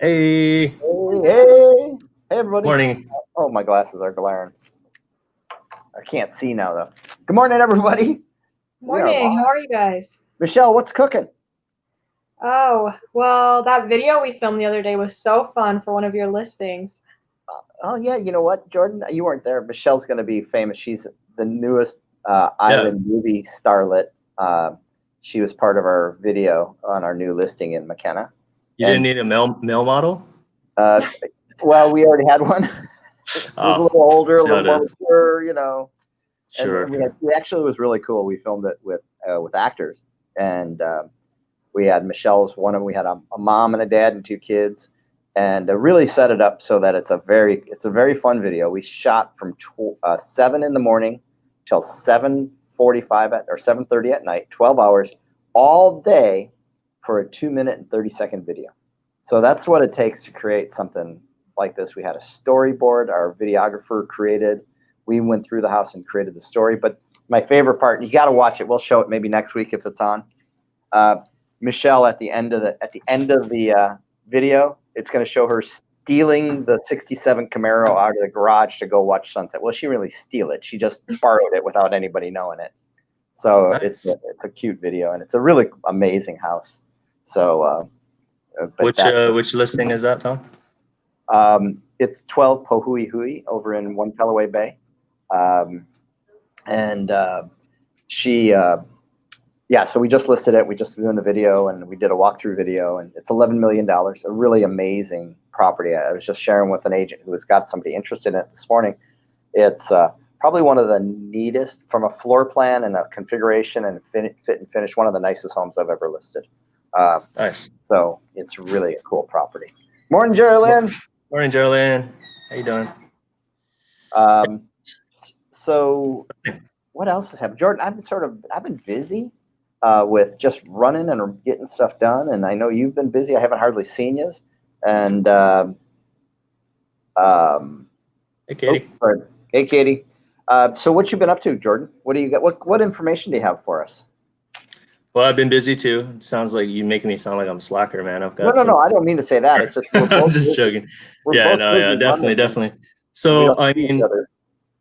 Hey, Hey, everybody. morning. Oh, my glasses are glaring. I can't see now, though. Good morning, everybody. We are Morning, live. how are you guys? Michelle, what's cooking? Oh, well, that video we filmed the other day was so fun for one of your listings. Oh, yeah, you know what, Jordan? You weren't there. Michelle's going to be famous. She's the newest Yeah, island movie starlet. She was part of our video on our new listing in McKenna. you didn't And, need a male model? uh, well, we already had one. It was a Oh, little older, a see how little it more is. mature. And Sure. we actually, it was really cool. We filmed it with actors, and we had Michelle's one of them. We had a mom and a dad and two kids, and really set it up so that it's a very fun video. We shot from 7 in the morning till 7:45 or 7:30 at night, 12 hours, all day for a 2-minute and 30-second video. So that's what it takes to create something like this. We had a storyboard. Our videographer created. We went through the house and created the story. But my favorite part, you got to watch it. We'll show it maybe next week if it's on. Michelle at the end of the video, it's going to show her stealing the '67 Camaro out of the garage to go watch sunset. Well, she didn't really steal it. She just borrowed it without anybody knowing it. So Nice. it's a cute video, and it's a really amazing house. So, Which listing is that, Tom? It's 12 Pohui Hui over in One Callaway Bay. So we just listed it. We just doing the video, and we did a walkthrough video, and it's $11 million. A really amazing property. I was just sharing with an agent who has got somebody interested in it this morning. It's probably one of the neatest from a floor plan and a configuration and fit and finish. One of the nicest homes I've ever listed. Nice. So it's really a cool property. Morning, Geraldine. Morning, Geraldine. How you doing? So what else has happened, Jordan? I've been busy with just running and getting stuff done, and I know you've been busy. I haven't hardly seen you. And Hey, Katie. Hey, Katie. So what you been up to, Jordan? What do you got? What information do you have for us? Well, I've been busy too. It sounds like you making me sound like I'm a slacker, man. I've got No. I don't mean to say that. It's just I'm just joking. Yeah, definitely. So I mean,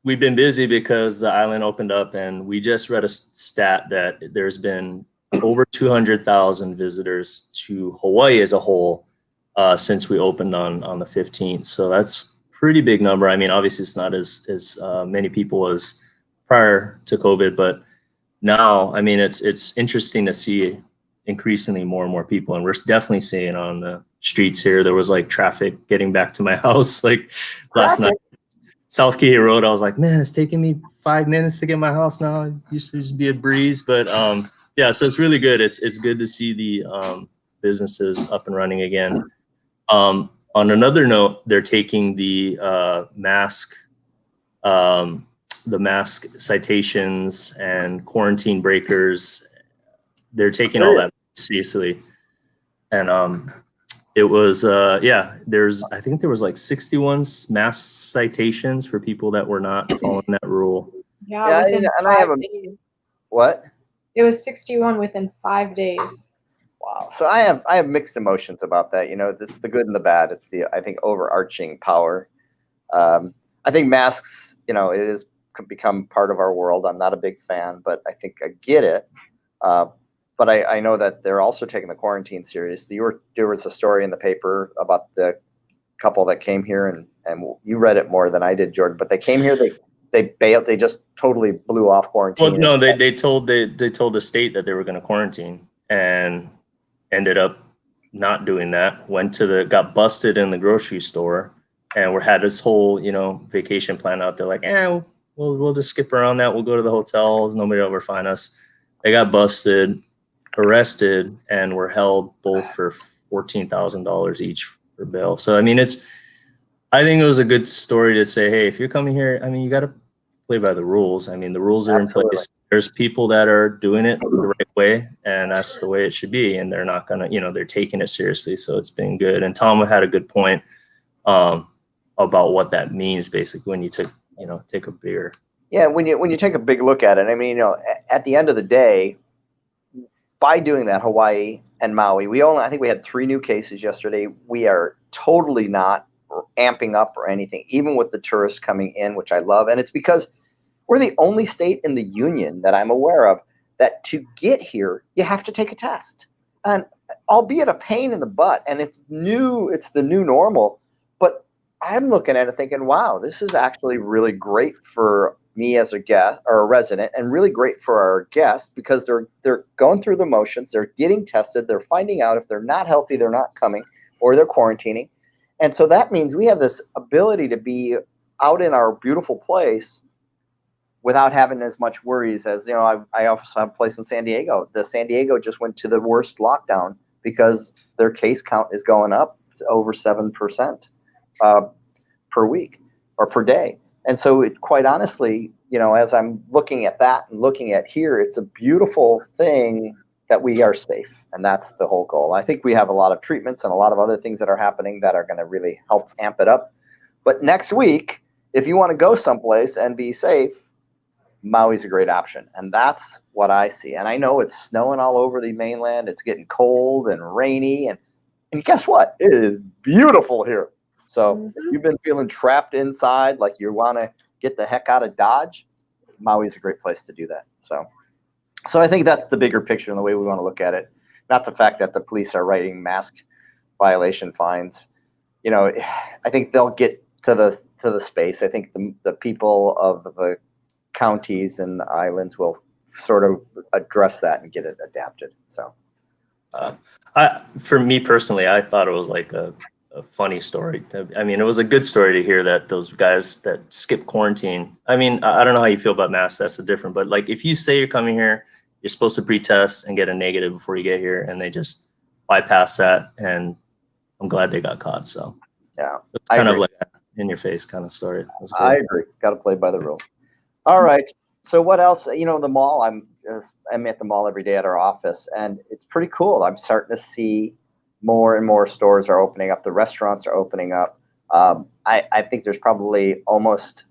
we've been busy because the island opened up, and we just read a stat that there's been over 200,000 visitors to Hawaii as a whole since we opened on the 15th. So that's pretty big number. I mean, obviously it's not as many people as prior to COVID, but now, I mean, it's interesting to see increasingly more and more people, and we're definitely seeing on the streets here. There was like traffic getting back to my house like last night. South Key Road, I was like, man, it's taking me 5 minutes to get my house now. It used to just be a breeze, but yeah, so it's really good. It's good to see the businesses up and running again. On another note, they're taking the mask citations and quarantine breakers. They're taking all that seriously, and it was I think there was like 61 mass citations for people that were not following that rule. Yeah, within and I have a days. what? It was 61 within 5 days. Wow. So I have mixed emotions about that. You know, it's the good and the bad. It's the, I think, overarching power. I think masks, you know, could become part of our world. I'm not a big fan, but I think I get it. But I know that they're also taking the quarantine serious. There was a story in the paper about the couple that came here, and you read it more than I did, Jordan. But they came here, they bailed, they just totally blew off quarantine. Well, no, they told the state that they were going to quarantine, and ended up not doing that. Got busted in the grocery store, and had this whole vacation plan out there. Like, we'll just skip around that. We'll go to the hotels. Nobody will ever find us. They got busted, arrested, and were held both for $14,000 each for bail. So I mean, I think it was a good story to say, hey, if you're coming here, I mean, you got to play by the rules. I mean, the rules are in place. There's people that are doing it the right way, and that's the way it should be. And they're not gonna, they're taking it seriously. So it's been good. And Tom had a good point about what that means, basically, when you take a beer. Yeah, when you take a big look at it, I mean, at the end of the day, by doing that, Hawaii and Maui, I think we had 3 new cases yesterday. We are totally not amping up or anything, even with the tourists coming in, which I love. And it's because we're the only state in the union that I'm aware of that to get here, you have to take a test. And albeit a pain in the butt, and it's the new normal, but I'm looking at it thinking, wow, this is actually really great for me as a guest or a resident, and really great for our guests, because they're going through the motions, they're getting tested, they're finding out if they're not healthy, they're not coming, or they're quarantining. And so that means we have this ability to be out in our beautiful place without having as much worries as, I also have a place in San Diego. The San Diego just went to the worst lockdown because their case count is going up over 7% per week or per day. And so quite honestly, as I'm looking at that and looking at here, it's a beautiful thing that we are safe. And that's the whole goal. I think we have a lot of treatments and a lot of other things that are happening that are going to really help amp it up. But next week, if you want to go someplace and be safe, Maui's a great option. And that's what I see. And I know it's snowing all over the mainland. It's getting cold and rainy. And guess what? It is beautiful here. So if you've been feeling trapped inside, like you want to get the heck out of Dodge, Maui's a great place to do that. So I think that's the bigger picture and the way we want to look at it. Not the fact that the police are writing mask violation fines. I think they'll get to the space. I think the people of the counties and the islands will sort of address that and get it adapted. So for me personally, I thought it was like a funny story. I mean, it was a good story to hear that those guys that skip quarantine. I mean, I don't know how you feel about masks. That's different. But like, if you say you're coming here, you're supposed to pre-test and get a negative before you get here, and they just bypass that. And I'm glad they got caught. So yeah, it's kind of like in your face kind of story. I agree. Got to play by the rules. All right. So what else? The mall. I'm at the mall every day at our office, and it's pretty cool. I'm starting to see more and more stores are opening up. The restaurants are opening up. I think there's probably almost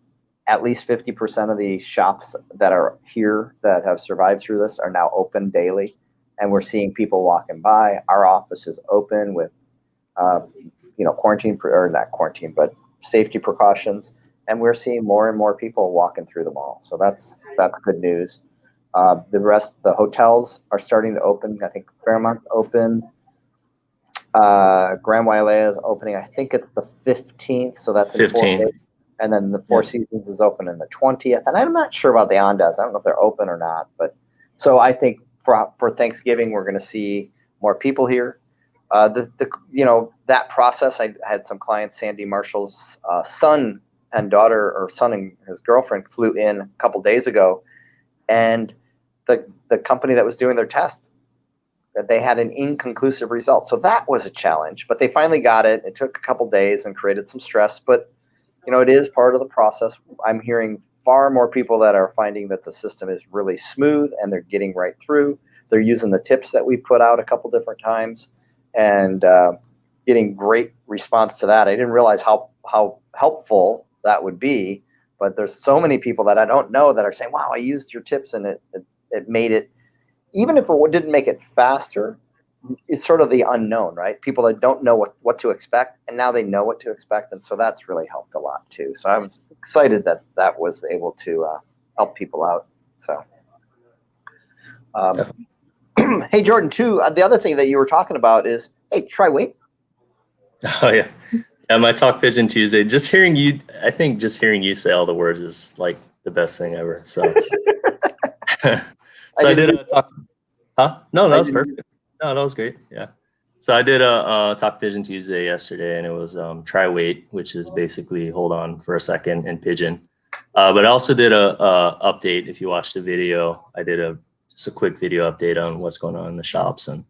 at least 50% of the shops that are here that have survived through this are now open daily, and we're seeing people walking by. Our office is open with, quarantine or not quarantine, but safety precautions, and we're seeing more and more people walking through the mall. So that's good news. The hotels are starting to open. I think Fairmont open. Grand Wailea is opening. I think it's the 15th, so that's in 4 days. And then the Four Seasons is open in the 20th. And I'm not sure about the Andaz. I don't know if they're open or not. But so I think for Thanksgiving, we're going to see more people here. That process. I had some clients. Sandy Marshall's son and daughter, or son and his girlfriend, flew in a couple days ago, and the company that was doing their test, that they had an inconclusive result. So that was a challenge, but they finally got it. It took a couple days and created some stress, but it is part of the process. I'm hearing far more people that are finding that the system is really smooth and they're getting right through. They're using the tips that we put out a couple different times and getting great response to that. I didn't realize how helpful that would be, but there's so many people that I don't know that are saying, wow, I used your tips and it made it, even if it didn't make it faster, it's sort of the unknown, right? People that don't know what to expect, and now they know what to expect. And so that's really helped a lot too. So I was excited that was able to help people out. So, hey, Jordan, too, the other thing that you were talking about is, hey, try wait. Oh, yeah. Yeah, my Talk Pigeon Tuesday, I think just hearing you say all the words is like the best thing ever. So, I did a talk. Huh? No, that was perfect. No, that was great. Yeah. So I did a Talk Pigeon Tuesday yesterday, and it was try wait, which is basically hold on for a second in Pigeon. But I also did a update. If you watched the video, I did just a quick video update on what's going on in the shops, and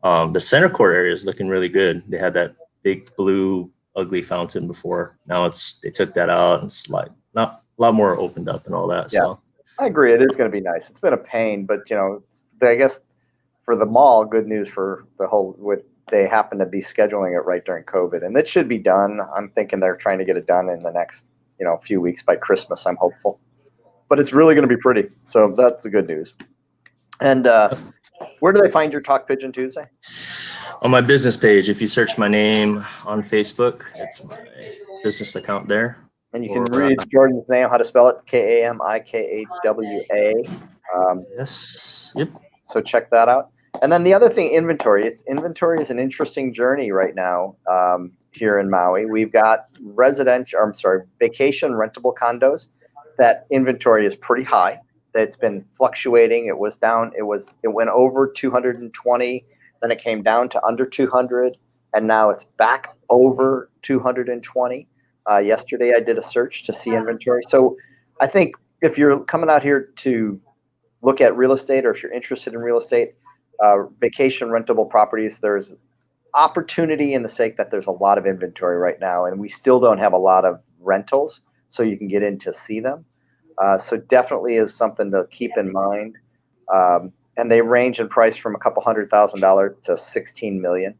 the center court area is looking really good. They had that big blue ugly fountain before. Now they took that out, and it's like not a lot more opened up and all that. Yeah, so I agree. It is going to be nice. It's been a pain, but I guess for the mall, good news for the whole. They happen to be scheduling it right during COVID, and it should be done. I'm thinking they're trying to get it done in the next few weeks by Christmas. I'm hopeful, but it's really going to be pretty. So that's the good news. And Where do they find your Talk Pigeon Tuesday? On my business page. If you search my name on Facebook, it's my business account there. And you can read Jordan's name, how to spell it, Kamikawa. Yes. Yep. So check that out. And then the other thing, inventory. Inventory is an interesting journey right now here in Maui. We've got vacation rentable condos. That inventory is pretty high. It's been fluctuating. It was down. It went over 220. Then it came down to under 200, and now it's back over 220. Yesterday I did a search to see inventory. So I think if you're coming out here to look at real estate, or if you're interested in real estate, vacation rentable properties, there's opportunity in the sake that there's a lot of inventory right now, and we still don't have a lot of rentals, so you can get in to see them. So definitely is something to keep in mind. And they range in price from a couple $100,000 to 16 million.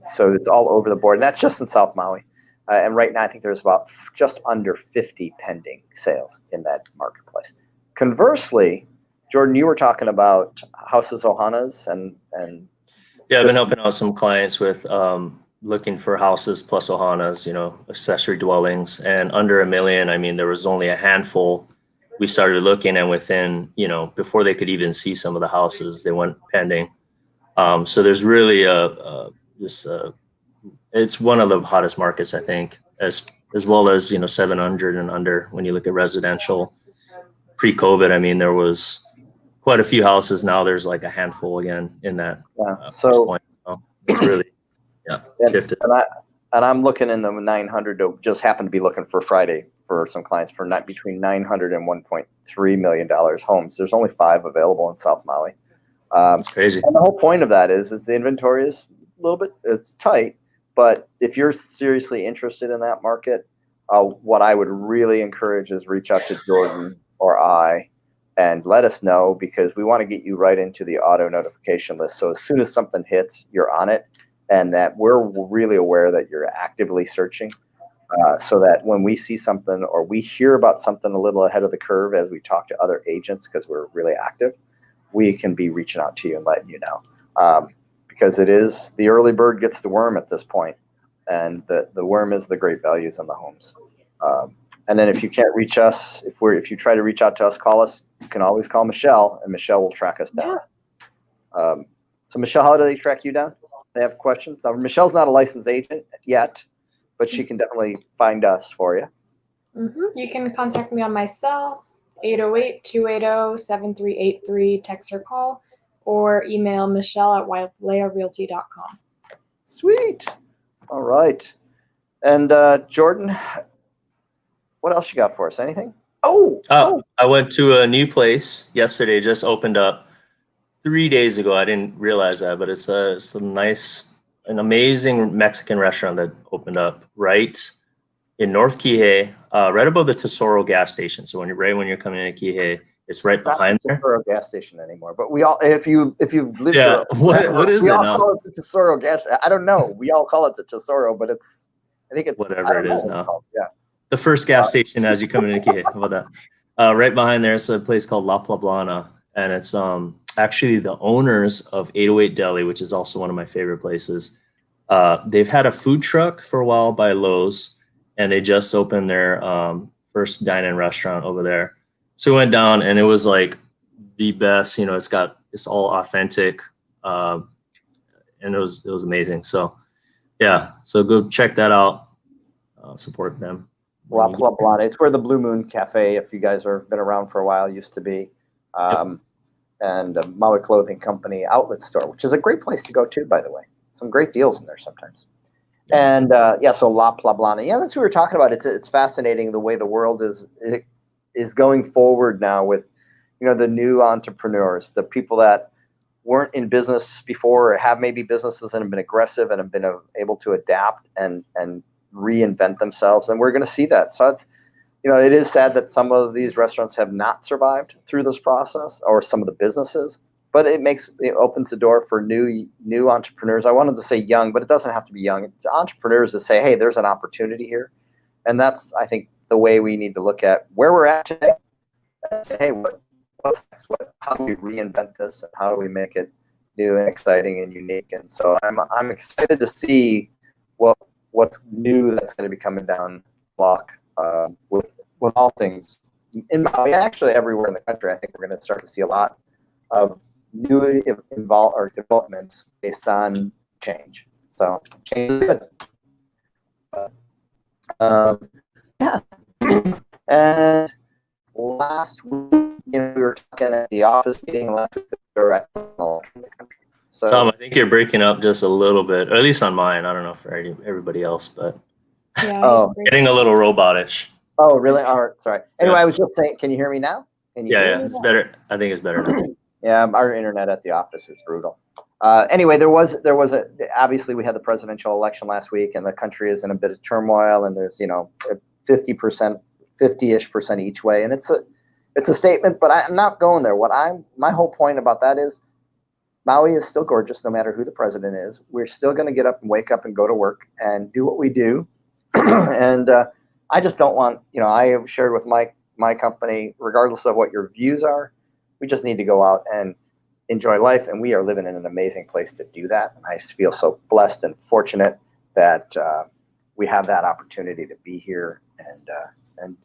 So it's all over the board, and that's just in South Maui. And right now, I think there's about just under 50 pending sales in that marketplace. Conversely, Jordan, you were talking about houses ohanas and yeah, I've been helping out some clients with looking for houses plus ohanas, accessory dwellings, and under $1 million. I mean, there was only a handful. We started looking, and within, before they could even see some of the houses, they went pending. So there's really it's one of the hottest markets, I think, as well as 700 and under. When you look at residential, pre-COVID, I mean, there was quite a few houses. Now there's like a handful again in that price point. So it's really shifted. And I'm looking in the 900 to just happen to be looking for Friday for some clients for between $900 and $1.3 million homes. There's only 5 available in South Maui. It's crazy. And the whole point of that is the inventory is a little bit, it's tight, but if you're seriously interested in that market, what I would really encourage is reach out to Jordan or I and let us know, because we want to get you right into the auto notification list. So as soon as something hits, you're on it, and that we're really aware that you're actively searching, so that when we see something or we hear about something a little ahead of the curve as we talk to other agents, because we're really active, we can be reaching out to you and letting you know. Because it is the early bird gets the worm at this point, and the worm is the great values in the homes. And then if you can't reach us, if you try to reach out to us, call us. You can always call Michelle, and Michelle will track us down. Yeah. So Michelle, how do they track you down? They have questions. Now, Michelle's not a licensed agent yet, but she can definitely find us for you. Mm-hmm. You can contact me on my cell, 808-280-7383, text or call, or email michelle@waialearealty.com. Sweet. All right. And Jordan, what else you got for us? Anything? I went to a new place yesterday, just opened up 3 days ago. I didn't realize that, but it's an amazing Mexican restaurant that opened up right in North Kihei, right above the Tesoro gas station. So when you're coming into Kihei, it's right behind there. Tesoro gas station anymore, but we all, if you've lived here, what is it now? Call it the Tesoro gas. I don't know. We all call it the Tesoro, but I think it's whatever it is now. Yeah. The first gas station as you come into Kihei. How about that? Right behind there is a place called La Plablana, and it's actually the owners of 808 Deli, which is also one of my favorite places. They've had a food truck for a while by Lowe's, and they just opened their first dine-in restaurant over there. So we went down, and it was like the best. It's all authentic, and it was amazing. So yeah, so go check that out. Support them. La Plablana. It's where the Blue Moon Cafe, if you guys have been around for a while, used to be. And a Maui Clothing Company outlet store, which is a great place to go to, by the way. Some great deals in there sometimes. And so La Plablana. Yeah, that's what we were talking about. It's fascinating the way the world is going forward now with, the new entrepreneurs, the people that weren't in business before, or have maybe businesses and have been aggressive and have been able to adapt and reinvent themselves. And we're going to see that. So it's, it is sad that some of these restaurants have not survived through this process, or some of the businesses, but it opens the door for new entrepreneurs. I wanted to say young, but it doesn't have to be young. It's entrepreneurs to say, hey, there's an opportunity here. And that's, I think, the way we need to look at where we're at today. And say, hey, what what's next? How do we reinvent this, and how do we make it new and exciting and unique? And so I'm excited to see what's new that's going to be coming down the block with all things in Maui, actually everywhere in the country. I think we're going to start to see a lot of new developments based on change. So change is good. Yeah. And last week, we were talking at the office meeting last week. So, Tom, I think you're breaking up just a little bit, or at least on mine. I don't know for everybody else, but yeah, getting a little robotish. Oh, really? All right, sorry. Anyway, I was just saying, can you hear me now? Yeah, it's better. I think it's better now. Yeah, our internet at the office is brutal. Anyway, there was obviously we had the presidential election last week, and the country is in a bit of turmoil, and there's 50-ish% each way, and it's a statement, but I'm not going there. My whole point about that is Maui is still gorgeous no matter who the president is. We're still going to get up and wake up and go to work and do what we do, and I just don't want, I have shared with my company, regardless of what your views are, we just need to go out and enjoy life, and we are living in an amazing place to do that. And I feel so blessed and fortunate that we have that opportunity to be here and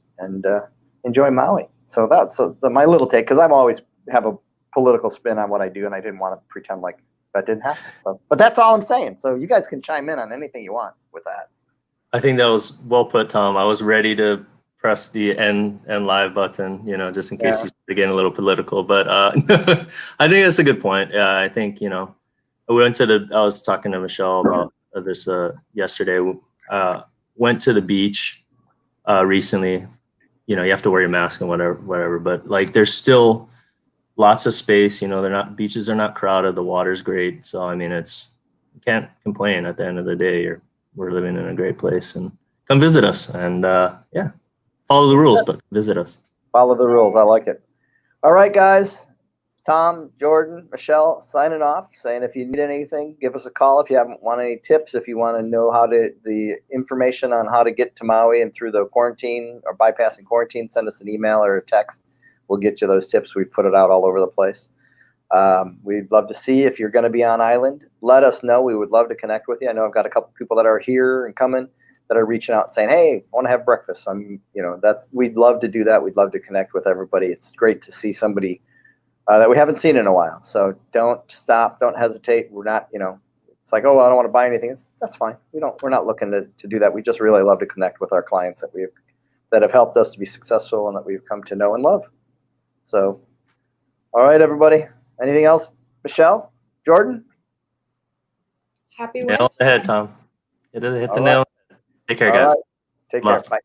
enjoy Maui. So that's my little take, because I'm always have a political spin on what I do, and I didn't want to pretend like that didn't happen. So, but that's all I'm saying. So you guys can chime in on anything you want with that. I think that was well put, Tom. I was ready to press the end live button, just in case you started getting a little political. But I think that's a good point. Yeah, I think I was talking to Michelle about this yesterday. Went to the beach recently. You have to wear your mask and whatever. But like, there's still lots of space. Beaches are not crowded. The water's great. So I mean, you can't complain. At the end of the day, we're living in a great place, and come visit us. And follow the rules, but visit us. Follow the rules. I like it. All right, guys. Tom, Jordan, Michelle, signing off, saying if you need anything, give us a call. If you want any tips, if you want to know the information on how to get to Maui and through the quarantine or bypassing quarantine, send us an email or a text. We'll get you those tips. We put it out all over the place. We'd love to see if you're going to be on island. Let us know. We would love to connect with you. I know I've got a couple people that are here and coming that are reaching out saying, hey, I want to have breakfast. We'd love to do that. We'd love to connect with everybody. It's great to see somebody that we haven't seen in a while. So don't stop. Don't hesitate. We're not, it's like, oh, well, I don't want to buy anything. That's fine. We're not looking to do that. We just really love to connect with our clients that have helped us to be successful and that we've come to know and love. So, all right, everybody. Anything else? Michelle? Jordan? Happy Nail on the head, Tom. Hit the nail. Take care, All guys. right. Take care. Bye.